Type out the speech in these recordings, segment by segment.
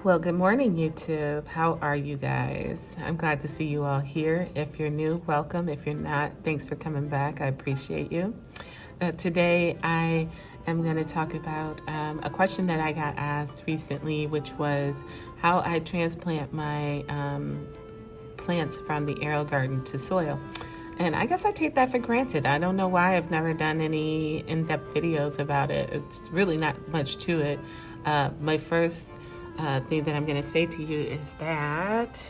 Well, good morning, YouTube. How are you guys? I'm glad to see you all here. If you're new, welcome. If you're not, thanks for coming back. I appreciate you. Today, I am going to talk about a question that I got asked recently, which was how I transplant my plants from the Aerogarden to soil. And I guess I take that for granted. I don't know why I've never done any in-depth videos about it. It's really not much to it. My first thing that I'm going to say to you is that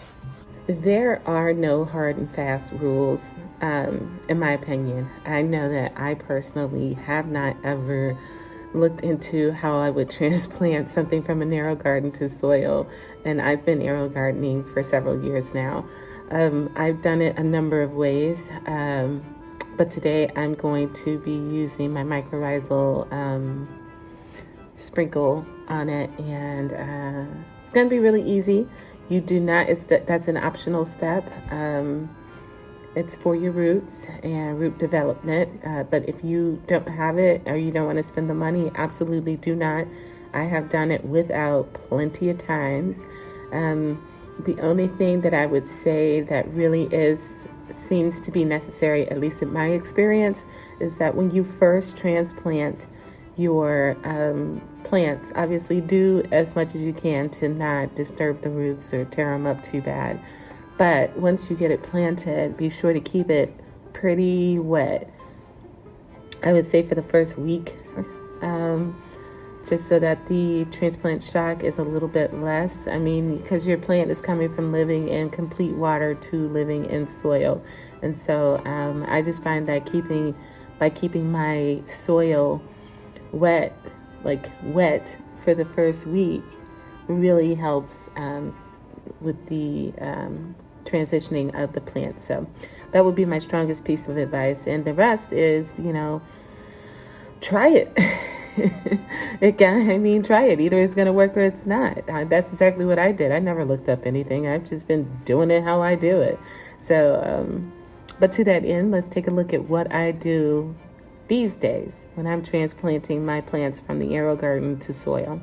there are no hard and fast rules, in my opinion. I know that I personally have not ever looked into how I would transplant something from an Aerogarden to soil, and I've been Aerogardening for several years now. I've done it a number of ways, but today I'm going to be using my mycorrhizal sprinkle on it, and it's going to be really easy. You do not, that's an optional step. It's for your roots and root development, but if you don't have it or you don't want to spend the money, absolutely do not. I have done it without plenty of times. The only thing that I would say that really seems to be necessary, at least in my experience, is that when you first transplant your plants, obviously do as much as you can to not disturb the roots or tear them up too bad. But once you get it planted, be sure to keep it pretty wet. I would say for the first week, just so that the transplant shock is a little bit less. I mean, because your plant is coming from living in complete water to living in soil. And so I just find that by keeping my soil wet for the first week really helps with the transitioning of the plant. So that would be my strongest piece of advice. And the rest is, try it. Try it. Either it's going to work or it's not. That's exactly what I did. I never looked up anything. I've just been doing it how I do it. So, but to that end, let's take a look at what I do these days when I'm transplanting my plants from the Aerogarden to soil.